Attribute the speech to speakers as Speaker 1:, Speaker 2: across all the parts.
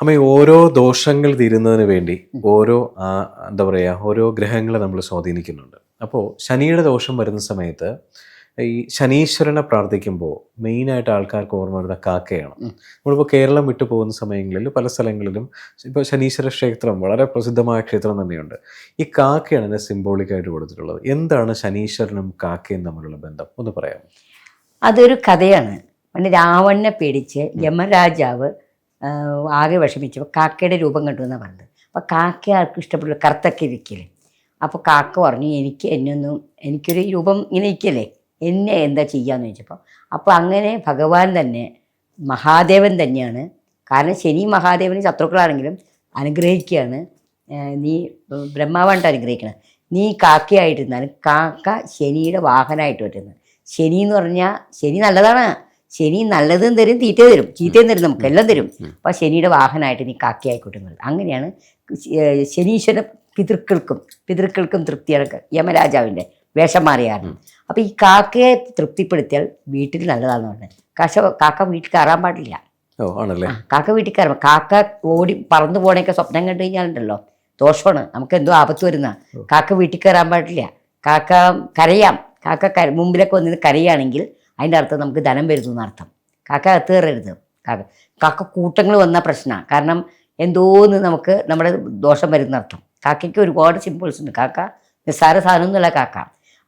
Speaker 1: അമ്മ ഓരോ ദോഷങ്ങൾ തീരുന്നതിന് വേണ്ടി ഓരോ എന്താ പറയുക ഓരോ ഗ്രഹങ്ങളെ നമ്മൾ സ്വാധീനിക്കുന്നുണ്ട്. അപ്പോൾ ശനിയുടെ ദോഷം വരുന്ന സമയത്ത് ഈ ശനീശ്വരനെ പ്രാർത്ഥിക്കുമ്പോൾ മെയിനായിട്ട് ആൾക്കാർക്ക് ഓർമ്മ വരുന്ന കാക്കയാണ്. നമ്മളിപ്പോൾ കേരളം വിട്ടു പോകുന്ന സമയങ്ങളിൽ പല സ്ഥലങ്ങളിലും ഇപ്പോൾ ശനീശ്വര ക്ഷേത്രം വളരെ പ്രസിദ്ധമായ ക്ഷേത്രം തന്നെയുണ്ട്. ഈ കാക്കയാണ് അതിനെ സിംബോളിക്കായിട്ട് കൊടുത്തിട്ടുള്ളത്. എന്താണ് ശനീശ്വരനും കാക്കയും തമ്മിലുള്ള ബന്ധം ഒന്ന് പറയാമോ?
Speaker 2: അതൊരു കഥയാണ്. പണ്ട് രാവണനെ പേടിച്ച് യമരാജാവ് ആകെ വിഷമിച്ചപ്പോൾ കാക്കയുടെ രൂപം കണ്ടു എന്നാണ് പറഞ്ഞത്. അപ്പോൾ കാക്ക ആർക്കും ഇഷ്ടപ്പെട്ടില്ല, കറുത്തൊക്കെ ഇരിക്കില്ലേ. അപ്പോൾ കാക്ക പറഞ്ഞു, എനിക്കൊരു രൂപം ഇങ്ങനെ ഇരിക്കല്ലേ, എന്നെ എന്താ ചെയ്യാന്ന് ചോദിച്ചപ്പോൾ, അപ്പോൾ അങ്ങനെ ഭഗവാൻ തന്നെ മഹാദേവൻ തന്നെയാണ്. കാരണം ശനി മഹാദേവന് ശത്രുക്കളാണെങ്കിലും അനുഗ്രഹിക്കുകയാണ്. നീ ബ്രഹ്മാവാണ്ട് അനുഗ്രഹിക്കണം, നീ കാക്കയായിട്ടിരുന്നാലും കാക്ക ശനിയുടെ വാഹനമായിട്ട് പറ്റുന്നത്. ശനി എന്ന് പറഞ്ഞാൽ ശനി നല്ലതാണ്. ശനി നല്ലതും തരും, തീറ്റയും തരും, ചീത്തയും തരും, നമുക്ക് എല്ലാം തരും. അപ്പോൾ ശനിയുടെ വാഹനമായിട്ട് നീ കാക്കയായിക്കോട്ടുന്നത്. അങ്ങനെയാണ് ശനീശ്വര പിതൃക്കൾക്കും തൃപ്തിയാണ് യമരാജാവിൻ്റെ വേഷം മാറിയായിരുന്നു. അപ്പോൾ ഈ കാക്കയെ തൃപ്തിപ്പെടുത്തിയാൽ വീട്ടിൽ നല്ലതാണെന്ന് പറഞ്ഞത്. കാക്ക വീട്ടിൽ കയറാൻ പാടില്ല. കാക്ക വീട്ടിൽ കയറുമ്പോൾ കാക്ക ഓടി പറന്നു പോകണയൊക്കെ സ്വപ്നം കണ്ടു കഴിഞ്ഞാലുണ്ടല്ലോ ദോഷമാണ്, നമുക്ക് എന്തോ ആപത്ത് വരുന്ന. കാക്ക വീട്ടിൽ കയറാൻ പാടില്ല. കാക്ക കരയാം. കാക്ക മുമ്പിലൊക്കെ വന്നിട്ട് കരയുകയാണെങ്കിൽ അതിൻ്റെ അർത്ഥം നമുക്ക് ധനം വരുന്നു എന്നർത്ഥം. കാക്ക അകത്ത് കയറരുത്. കാക്ക കൂട്ടങ്ങൾ വന്ന പ്രശ്നമാണ്. കാരണം എന്തോന്ന് നമുക്ക് നമ്മുടെ ദോഷം വരുന്ന അർത്ഥം. കാക്കയ്ക്ക് ഒരുപാട് സിമ്പിൾസ് ഉണ്ട്. കാക്ക നിസ്സാര സാധനമൊന്നുമല്ല കാക്ക.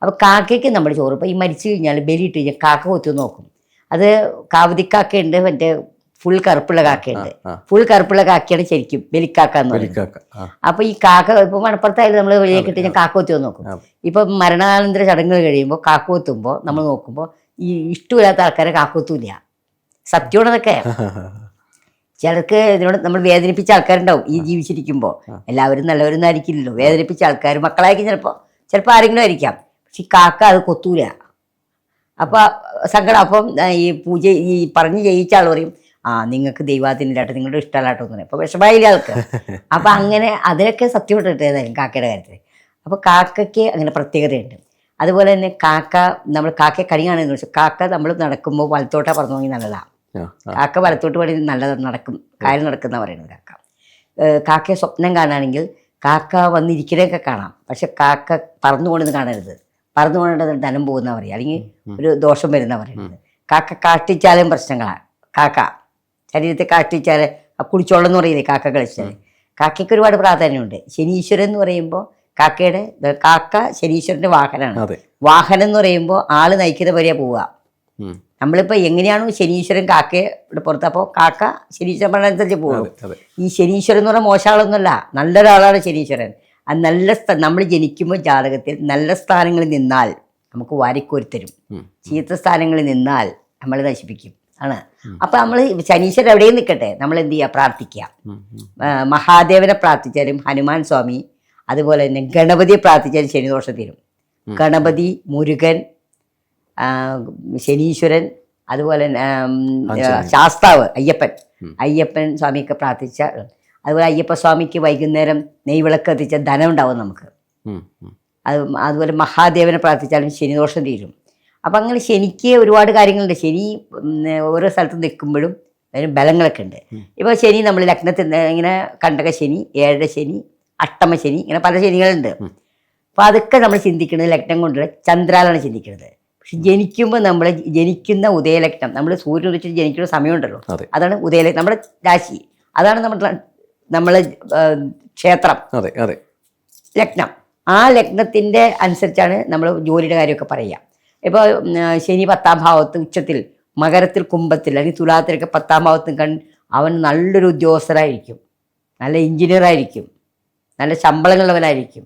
Speaker 2: അപ്പോൾ കാക്കയ്ക്ക് നമ്മൾ ചോറ് ഇപ്പോൾ ഈ മരിച്ചു കഴിഞ്ഞാൽ ബലിയിട്ട് കഴിഞ്ഞാൽ കാക്ക കൊത്തി നോക്കും. അത് കാവതിക്കാക്കയുണ്ട്, മറ്റേ ഫുൾ കറുപ്പുള്ള കാക്കയുണ്ട്. ഫുൾ കറുപ്പുള്ള കാക്കയാണ് ശരിക്കും ബലിക്കാക്ക എന്ന് പറയുന്നത്. അപ്പോൾ ഈ കാക്ക ഇപ്പോൾ മണപ്പുറത്തായാലും നമ്മൾ വെളിയൊക്കെ ഇട്ട് കഴിഞ്ഞാൽ കാക്ക കൊത്തി നോക്കും. ഇപ്പം മരണാനന്തര ചടങ്ങുകൾ കഴിയുമ്പോൾ കാക്ക കൊത്തുമ്പോൾ നമ്മൾ നോക്കുമ്പോൾ ഈ ഇഷ്ടമില്ലാത്ത ആൾക്കാരെ കാക്കൊത്തൂല്ല. സത്യമാണതൊക്കെ. ചിലർക്ക് ഇതിനോട് നമ്മൾ വേദനിപ്പിച്ച ആൾക്കാരുണ്ടാവും ഈ ജീവിച്ചിരിക്കുമ്പോൾ. എല്ലാവരും നല്ലവരൊന്നും ആയിരിക്കില്ലല്ലോ. വേദനിപ്പിച്ച ആൾക്കാർ മക്കളായിരിക്കും, ചിലപ്പോൾ ആരെങ്കിലും ആയിരിക്കാം. പക്ഷെ ഈ കാക്ക അത് കൊത്തൂല. അപ്പോൾ സങ്കടം. അപ്പം ഈ പറഞ്ഞ് ജയിച്ച ആൾ പറയും, നിങ്ങൾക്ക് ദൈവാധീനില്ലാട്ടോ, നിങ്ങളുടെ ഇഷ്ടമല്ലാട്ടോ എന്ന് പറയും. അപ്പോൾ വിഷമായില്ല ആൾക്ക്. അപ്പം അങ്ങനെ അതിനൊക്കെ സത്യം ഇട്ടിട്ടേതായാലും കാക്കയുടെ കാര്യത്തിൽ. അപ്പോൾ കാക്കയ്ക്ക് അങ്ങനെ പ്രത്യേകതയുണ്ട്. അതുപോലെ തന്നെ കാക്കയെ കണി കാണുന്ന വെച്ചാൽ കാക്ക നമ്മൾ നടക്കുമ്പോൾ വലത്തോട്ടാ പറന്നു പോയി നല്ലതാണ്. കാക്ക വലത്തോട്ട് പണി നല്ലത് നടക്കും, കാര്യം നടക്കുന്ന പറയുന്നത് കാക്ക. കാക്കയെ സ്വപ്നം കാണുകയാണെങ്കിൽ കാക്ക വന്നിരിക്കണൊക്കെ കാണാം. പക്ഷെ കാക്ക പറന്നു കൊണ്ടെന്ന് കാണരുത്. പറന്നു കൊണ്ടത് ധനം പോകുന്ന പറയുക, അല്ലെങ്കിൽ ഒരു ദോഷം വരുന്ന പറയുന്നത്. കാക്ക കാട്ടിച്ചാലും പ്രശ്നങ്ങളാണ്. കാക്ക ശരീരത്തെ കാട്ടിച്ചാൽ കുടിച്ചോളം എന്ന് പറയില്ലേ കാക്ക കളിച്ചാൽ. കാക്കയ്ക്ക് ഒരുപാട് പ്രാധാന്യമുണ്ട്. ശനീശ്വരൻ എന്ന് പറയുമ്പോൾ കാക്ക ശനീശ്വരന്റെ വാഹനമാണ്. വാഹനം എന്ന് പറയുമ്പോൾ ആള് നയിക്കുന്ന വരെയാ പോവുക. നമ്മളിപ്പോൾ എങ്ങനെയാണോ ശനീശ്വരൻ കാക്കയുടെ പുറത്ത്, അപ്പോൾ കാക്ക ശനീശ്വരൻ പറഞ്ഞനുസരിച്ച് പോകും. ഈ ശനീശ്വരൻ എന്ന് പറഞ്ഞാൽ മോശമാളൊന്നുമല്ല, നല്ലൊരാളാണ് ശനീശ്വരൻ. ആ നല്ല നമ്മൾ ജനിക്കുമ്പോൾ ജാതകത്തിൽ നല്ല സ്ഥാനങ്ങളിൽ നിന്നാൽ നമുക്ക് വാരിക്കോരിത്തരും, ചീത്ത സ്ഥാനങ്ങളിൽ നിന്നാൽ നമ്മൾ നശിപ്പിക്കും ആണ്. അപ്പം നമ്മൾ ശനീശ്വരൻ എവിടെയും നിൽക്കട്ടെ, നമ്മൾ എന്ത് ചെയ്യുക, പ്രാർത്ഥിക്കുക. മഹാദേവനെ പ്രാർത്ഥിച്ചാലും, ഹനുമാൻ സ്വാമി, അതുപോലെ തന്നെ ഗണപതിയെ പ്രാർത്ഥിച്ചാൽ ശനിദോഷം തീരും. ഗണപതി, മുരുകൻ, ശനീശ്വരൻ, അതുപോലെ ശാസ്താവ് അയ്യപ്പൻ സ്വാമിയൊക്കെ പ്രാർത്ഥിച്ച, അതുപോലെ അയ്യപ്പ സ്വാമിക്ക് വൈകുന്നേരം നെയ്വിളക്ക് കത്തിച്ച ധനം ഉണ്ടാവും നമുക്ക്. അതുപോലെ മഹാദേവനെ പ്രാർത്ഥിച്ചാലും ശനിദോഷം തീരും. അപ്പം അങ്ങനെ ശനിക്ക് ഒരുപാട് കാര്യങ്ങളുണ്ട്. ശനി ഓരോ സ്ഥലത്ത് നിൽക്കുമ്പോഴും അതിന് ബലങ്ങളൊക്കെ ഉണ്ട്. ഇപ്പോൾ ശനി നമ്മൾ ലഗ്നത്തിൽ ഇങ്ങനെ കണ്ടക ശനി, ഏഴര ശനി, അഷ്ടമ ശനി, ഇങ്ങനെ പല ശനികളുണ്ട്. അപ്പോൾ അതൊക്കെ നമ്മൾ ചിന്തിക്കുന്നത് ലഗ്നം കൊണ്ടുള്ള ചന്ദ്രാലാണ് ചിന്തിക്കുന്നത്. പക്ഷെ ജനിക്കുമ്പോൾ നമ്മൾ ജനിക്കുന്ന ഉദയലഗ്നം, നമ്മൾ സൂര്യൻ വെച്ചിട്ട് ജനിക്കുന്ന സമയമുണ്ടല്ലോ, അതാണ് ഉദയലഗ്നം, നമ്മുടെ രാശി. അതാണ് നമ്മളെ ക്ഷേത്രം, ലഗ്നം. ആ ലഗ്നത്തിൻ്റെ അനുസരിച്ചാണ് നമ്മൾ ജോലിയുടെ കാര്യമൊക്കെ പറയുക. ഇപ്പോൾ ശനി 10ാം ഭാവത്ത് ഉച്ചത്തിൽ, മകരത്തിൽ, കുംഭത്തിൽ, അല്ലെങ്കിൽ തുലാത്തിലൊക്കെ 10ാം ഭാവത്ത് അവൻ നല്ലൊരു ഉദ്യോഗസ്ഥരായിരിക്കും, നല്ല എഞ്ചിനീയറായിരിക്കും, നല്ല ശമ്പളങ്ങളുള്ളവനായിരിക്കും.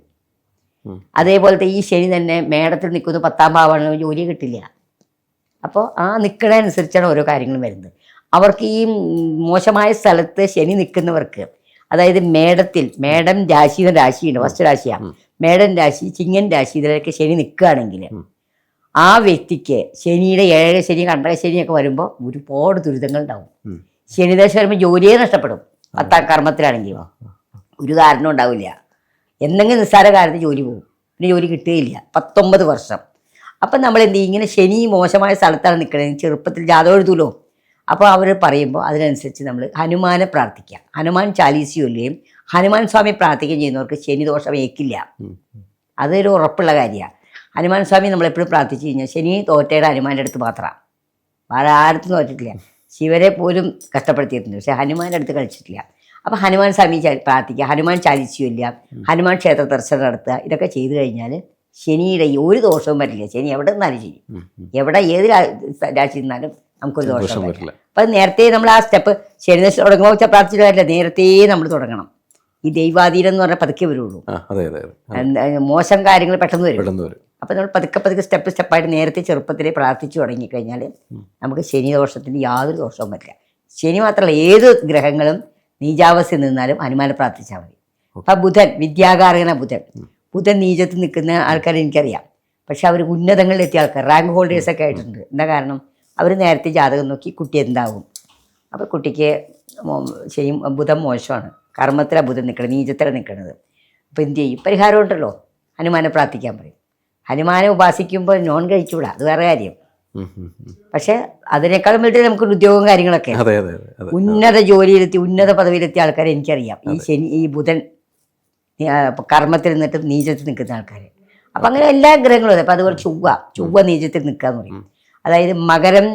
Speaker 2: അതേപോലത്തെ ഈ ശനി തന്നെ മേടത്തിൽ നിൽക്കുന്ന 10ാം ഭാവമാണ്, ജോലി കിട്ടില്ല. അപ്പോൾ ആ നിൽക്കുന്നതനുസരിച്ചാണ് ഓരോ കാര്യങ്ങളും വരുന്നത്. അവർക്ക് ഈ മോശമായ സ്ഥലത്ത് ശനി നിൽക്കുന്നവർക്ക്, അതായത് മേടം രാശിയുണ്ട്, ഫസ്റ്റ് രാശിയാണ് മേടൻ രാശി, ചിങ്ങൻ രാശി, ഇതിലൊക്കെ ശനി നിൽക്കുകയാണെങ്കിൽ ആ വ്യക്തിക്ക് ശനിയുടെ ഏഴര ശനി, കണ്ടക ശനിയൊക്കെ വരുമ്പോൾ ഒരുപാട് ദുരിതങ്ങൾ ഉണ്ടാവും. ശനിദശ വരുമ്പോൾ ജോലിയെ നഷ്ടപ്പെടും. 10ാം കർമ്മത്തിലാണെങ്കിൽ ഒരു കാരണം ഉണ്ടാവില്ല. എന്തെങ്കിലും നിസ്സാര കാര്യത്തിൽ ജോലി പോകും, പിന്നെ ജോലി കിട്ടുകയില്ല 19 വർഷം. അപ്പം നമ്മൾ എന്ത് ചെയ്യും, ഇങ്ങനെ ശനി മോശമായ സ്ഥലത്താണ് നിൽക്കുന്നത്, ചെറുപ്പത്തിൽ ജാതകം എഴുതുമല്ലോ. അപ്പോൾ അവർ പറയുമ്പോൾ അതിനനുസരിച്ച് നമ്മൾ ഹനുമാനെ പ്രാർത്ഥിക്കുക. ഹനുമാൻ ചാലീസ് ചൊല്ലുകയും ഹനുമാൻ സ്വാമി പ്രാർത്ഥിക്കുകയും ചെയ്യുന്നവർക്ക് ശനി ദോഷം ഏൽക്കില്ല. അതൊരു ഉറപ്പുള്ള കാര്യമാണ്. ഹനുമാൻ സ്വാമി നമ്മളെപ്പോഴും പ്രാർത്ഥിച്ചു കഴിഞ്ഞാൽ ശനി തോറ്റയുടെ ഹനുമാൻ്റെ അടുത്ത് മാത്രമാണ്, വേറെ ആരത്തും തോറ്റിട്ടില്ല. ശിവരെ പോലും കഷ്ടപ്പെടുത്തിയിട്ടുണ്ട്, പക്ഷേ ഹനുമാൻ്റെ അടുത്ത് കളിച്ചിട്ടില്ല. അപ്പോൾ ഹനുമാൻ സ്വാമി പ്രാർത്ഥിക്കുക, ഹനുമാൻ ചാലിസ് ചൊല്ലുക, ഹനുമാൻ ക്ഷേത്ര ദർശനം നടത്തുക. ഇതൊക്കെ ചെയ്തു കഴിഞ്ഞാൽ ശനിയുടെ ഈ ഒരു ദോഷവും വരില്ല. ശനി എവിടെ നിന്നാലും ശരി, എവിടെ ഏത് രാശി നിന്നാലും നമുക്കൊരു ദോഷം വരില്ല. അപ്പം നേരത്തെ നമ്മൾ ആ സ്റ്റെപ്പ് ശനി ദശ തുടങ്ങുമ്പോൾ വെച്ചാൽ പ്രാർത്ഥിച്ചിട്ട് കാര്യമില്ല, നേരത്തെ നമ്മൾ തുടങ്ങണം. ഈ ദൈവാധീനം എന്ന് പറഞ്ഞാൽ പതുക്കെ വരുള്ളൂ. മോശം കാര്യങ്ങൾ പെട്ടെന്ന് വരും. അപ്പം നമ്മൾ പതുക്കെ സ്റ്റെപ്പായിട്ട് നേരത്തെ ചെറുപ്പത്തിലേ പ്രാർത്ഥിച്ചു തുടങ്ങിക്കഴിഞ്ഞാൽ നമുക്ക് ശനി ദോഷത്തിന് യാതൊരു ദോഷവും വരില്ല. ശനി മാത്രമല്ല, ഏത് ഗ്രഹങ്ങളും നീചാവസ്ഥയിൽ നിന്നാലും ഹനുമാനെ പ്രാർത്ഥിച്ചാൽ മതി. അപ്പം ബുധൻ, വിദ്യാകാരകന ബുധൻ നീചത്തിൽ നിൽക്കുന്ന ആൾക്കാരെ എനിക്കറിയാം. പക്ഷെ അവർ ഉന്നതങ്ങളിലെത്തിയ ആൾക്കാർ, റാങ്ക് ഹോൾഡേഴ്സൊക്കെ ആയിട്ടുണ്ട്. എന്താ കാരണം? അവർ നേരത്തെ ജാതകം നോക്കി കുട്ടി എന്താവും. അപ്പോൾ കുട്ടിക്ക് ശനി ബുധൻ മോശമാണ്, കർമ്മത്തിലാണ് ബുധൻ നിൽക്കുന്നത്, നീചത്തിലാണ് നിൽക്കുന്നത്. അപ്പോൾ എന്ത് ചെയ്യും? പരിഹാരം ഉണ്ടല്ലോ, ഹനുമാനെ പ്രാർത്ഥിക്കാൻ പറയും. ഹനുമാനെ ഉപാസിക്കുമ്പോൾ നോൺ കഴിച്ചുകൂടാ, അത് വേറെ കാര്യം. പക്ഷെ അതിനേക്കാളും വേണ്ടി നമുക്കൊരു ഉദ്യോഗവും കാര്യങ്ങളൊക്കെ, ഉന്നത ജോലിയിലെത്തി ഉന്നത പദവിയിലെത്തിയ ആൾക്കാരെ എനിക്കറിയാം. ഈ ബുധൻ കർമ്മത്തിൽ നിന്നിട്ട് നീചത്തിൽ നിൽക്കുന്ന ആൾക്കാർ. അപ്പം അങ്ങനെ എല്ലാ ഗ്രഹങ്ങളും അതെ. അപ്പം അതുപോലെ ചൊവ്വ നീചത്തിൽ നിൽക്കുക എന്ന് പറയും. അതായത് മകരം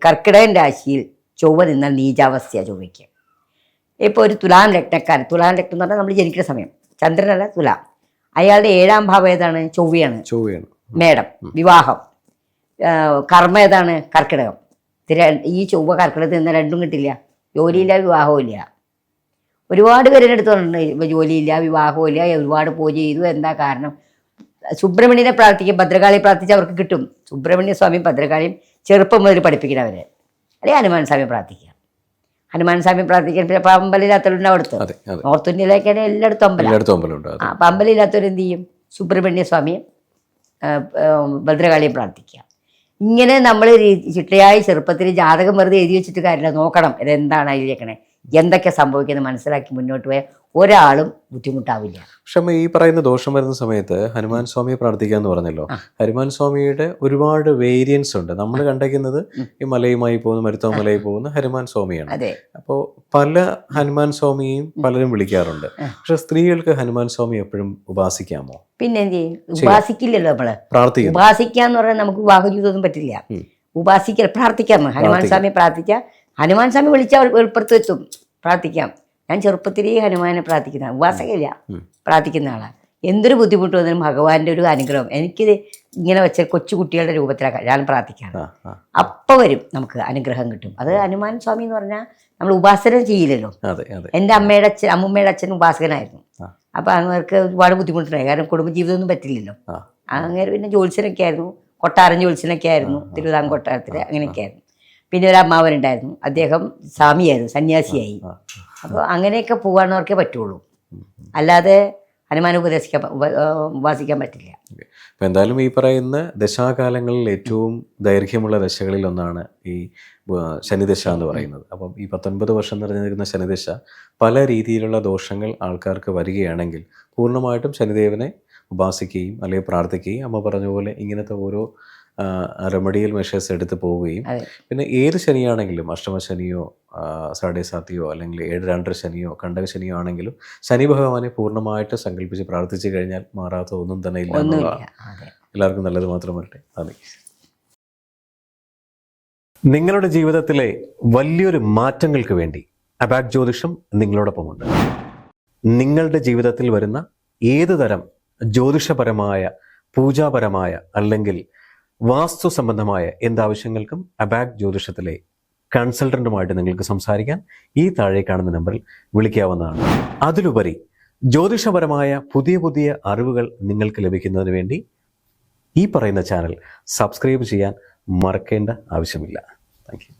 Speaker 2: കർക്കിടകൻ രാശിയിൽ ചൊവ്വ നിന്നാൽ നീചാവസ്ഥയാണ് ചൊവ്വയ്ക്ക്. ഇപ്പോൾ ഒരു തുലാം ലഗ്നം എന്ന് പറഞ്ഞാൽ നമ്മൾ ജനിക്കുന്ന സമയം, ചന്ദ്രനല്ല തുലാം, അയാളുടെ 7ാം ഭാവം ഏതാണ്? ചൊവ്വയാണ്. മേടം വിവാഹം. കർമ്മ ഏതാണ്? കർക്കിടകം. ഈ ചൊവ്വ കർക്കിടകത്തിൽ നിന്ന് രണ്ടും കിട്ടില്ല, ജോലിയില്ല വിവാഹവും ഇല്ല. ഒരുപാട് പേരുടെ അടുത്ത് പറഞ്ഞിട്ടുണ്ട് ജോലിയില്ല വിവാഹവും ഇല്ല, ഒരുപാട് പൂജ ചെയ്തു. എന്താ കാരണം? സുബ്രഹ്മണ്യനെ പ്രാർത്ഥിക്കും, ഭദ്രകാളി പ്രാർത്ഥിച്ച് അവർക്ക് കിട്ടും. സുബ്രഹ്മണ്യ സ്വാമിയും ഭദ്രകാളിയും ചെറുപ്പം മുതൽ പഠിപ്പിക്കണവരെ. അല്ലെങ്കിൽ ഹനുമാൻ സ്വാമി പ്രാർത്ഥിക്കുക. ഹനുമാൻ സ്വാമി പ്രാർത്ഥിക്കാൻ പിന്നെ അമ്പലമില്ലാത്തവരുണ്ട് അവിടുത്തെ. നോർത്ത് ഇന്ത്യയിലേക്കാണ് എല്ലായിടത്തും അമ്പലം. അപ്പം അമ്പലമില്ലാത്തവർ എന്ത് ചെയ്യും? സുബ്രഹ്മണ്യ സ്വാമിയും ഭദ്രകാളിയും പ്രാർത്ഥിക്കുക. ഇങ്ങനെ നമ്മൾ ചിട്ടയായി ചെറുപ്പത്തിൽ ജാതകം വെറുതെ എഴുതി വെച്ചിട്ട് കാര്യമില്ല, നോക്കണം ഇതെന്താണ് അതിലേക്കണേ, എന്തൊക്കെ സംഭവിക്കുന്നത് മനസ്സിലാക്കി മുന്നോട്ട് പോയാൽ ഒരാളും ബുദ്ധിമുട്ടാവില്ല.
Speaker 1: പക്ഷെ ഈ പറയുന്ന ദോഷം വരുന്ന സമയത്ത് ഹനുമാൻ സ്വാമിയെ പ്രാർത്ഥിക്കാന്ന് പറഞ്ഞല്ലോ. ഹനുമാൻ സ്വാമിയുടെ ഒരുപാട് വേരിയൻസ് ഉണ്ട്. നമ്മൾ കണ്ടേക്കുന്നത് ഈ മലയുമായി പോകുന്ന മരുത്തോ മലയിൽ പോകുന്ന ഹനുമാൻ സ്വാമിയാണ്. അപ്പോൾ പല ഹനുമാൻ സ്വാമിയെയും പലരും വിളിക്കാറുണ്ട്. പക്ഷെ സ്ത്രീകൾക്ക് ഹനുമാൻ സ്വാമി എപ്പോഴും ഉപാസിക്കാമോ?
Speaker 2: പിന്നെ എന്ത് ചെയ്യും? ഉപാസിക്കില്ലല്ലോ നമ്മള്. ഉപാസിക്കാന്ന് പറഞ്ഞാൽ നമുക്ക് വിവാഹ ജീവിതമൊന്നും പറ്റില്ല. ഉപാസിക്കൽ പ്രാർത്ഥിക്കാം. ഹനുമാൻ സ്വാമി പ്രാർത്ഥിക്കാം. ഹനുമാൻ സ്വാമി വിളിച്ചാൽ എളുപ്പത്ത് എത്തും. പ്രാർത്ഥിക്കാം. ഞാൻ ചെറുപ്പത്തിലേ ഹനുമാനെ പ്രാർത്ഥിക്കുന്ന ഉപാസകയില്ല, പ്രാർത്ഥിക്കുന്ന ആളാണ്. എന്തൊരു ബുദ്ധിമുട്ട് വന്നാലും ഭഗവാന്റെ ഒരു അനുഗ്രഹം എനിക്കിത് ഇങ്ങനെ വെച്ച കൊച്ചു കുട്ടികളുടെ രൂപത്തിലാക്കാം ഞാൻ പ്രാർത്ഥിക്കാറ്. അപ്പം വരും നമുക്ക് അനുഗ്രഹം കിട്ടും. അത് ഹനുമാൻ സ്വാമി എന്ന് പറഞ്ഞാൽ നമ്മൾ ഉപാസന ചെയ്യില്ലല്ലോ. എൻ്റെ അമ്മൂമ്മയുടെ അച്ഛൻ ഉപാസകനായിരുന്നു. അപ്പം അവർക്ക് ഒരുപാട് ബുദ്ധിമുട്ടുണ്ടായി, കാരണം കുടുംബജീവിതമൊന്നും പറ്റില്ലല്ലോ. അങ്ങനെ പിന്നെ ജ്യോത്സ്യനൊക്കെ ആയിരുന്നു, കൊട്ടാരം ജ്യോത്സ്യനൊക്കെ ആയിരുന്നു, തിരുവിതാംകൂർ കൊട്ടാരത്തിൽ അങ്ങനെയൊക്കെ ആയിരുന്നു. പിന്നെ ഒരു അമ്മാവനുണ്ടായിരുന്നു, അദ്ദേഹം സ്വാമിയായിരുന്നു, സന്യാസിയായി. അപ്പോൾ അങ്ങനെയൊക്കെ പോകാനവർക്കേ പറ്റുള്ളൂ, അല്ലാതെ ഹനുമാനെ ഉപാസിക്കാൻ പറ്റില്ല.
Speaker 1: അപ്പം എന്തായാലും ഈ പറയുന്ന ദശാകാലങ്ങളിൽ ഏറ്റവും ദൈർഘ്യമുള്ള ദശകളിൽ ഒന്നാണ് ഈ ശനിദശ എന്ന് പറയുന്നത്. അപ്പം ഈ 19 വർഷം നിറഞ്ഞിരിക്കുന്ന ശനിദശ പല രീതിയിലുള്ള ദോഷങ്ങൾ ആൾക്കാർക്ക് വരികയാണെങ്കിൽ പൂർണ്ണമായിട്ടും ശനിദേവനെ ഉപാസിക്കുകയും അല്ലെങ്കിൽ പ്രാർത്ഥിക്കുകയും അമ്മ പറഞ്ഞ പോലെ ഇങ്ങനത്തെ ഓരോ റെമഡിയൽ മെഷേഴ്സ് എടുത്ത് പോവുകയും പിന്നെ ഏത് ശനിയാണെങ്കിലും അഷ്ടമശനിയോ സാഡേസാത്തിയോ അല്ലെങ്കിൽ 7-2 ശനിയോ കണ്ടക ശനിയോ ആണെങ്കിലും ശനി ഭഗവാനെ പൂർണ്ണമായിട്ട് സങ്കല്പിച്ച് പ്രാർത്ഥിച്ചു കഴിഞ്ഞാൽ മാറാത്ത ഒന്നും തന്നെ ഇല്ല എന്നുള്ളതാണ്. എല്ലാവർക്കും നല്ലത് മാത്രം വരട്ടെ. നന്ദി. നിങ്ങളുടെ ജീവിതത്തിലെ വലിയൊരു മാറ്റങ്ങൾക്ക് വേണ്ടി അബാക് ജ്യോതിഷം നിങ്ങളോടൊപ്പമുണ്ട്. നിങ്ങളുടെ ജീവിതത്തിൽ വരുന്ന ഏത് തരം ജ്യോതിഷപരമായ പൂജാപരമായ അല്ലെങ്കിൽ വാസ്തു സംബന്ധമായ എന്താവശ്യങ്ങൾക്കും അബാക് ജ്യോതിഷത്തിലെ കൺസൾട്ടൻറ്റുമായിട്ട് നിങ്ങൾക്ക് സംസാരിക്കാൻ ഈ താഴെ കാണുന്ന നമ്പറിൽ വിളിക്കാവുന്നതാണ്. അതിലുപരി ജ്യോതിഷപരമായ പുതിയ അറിവുകൾ നിങ്ങൾക്ക് ലഭിക്കുന്നതിന് വേണ്ടി ഈ പറയുന്ന ചാനൽ സബ്സ്ക്രൈബ് ചെയ്യാൻ മറക്കേണ്ട ആവശ്യമില്ല. Thank you.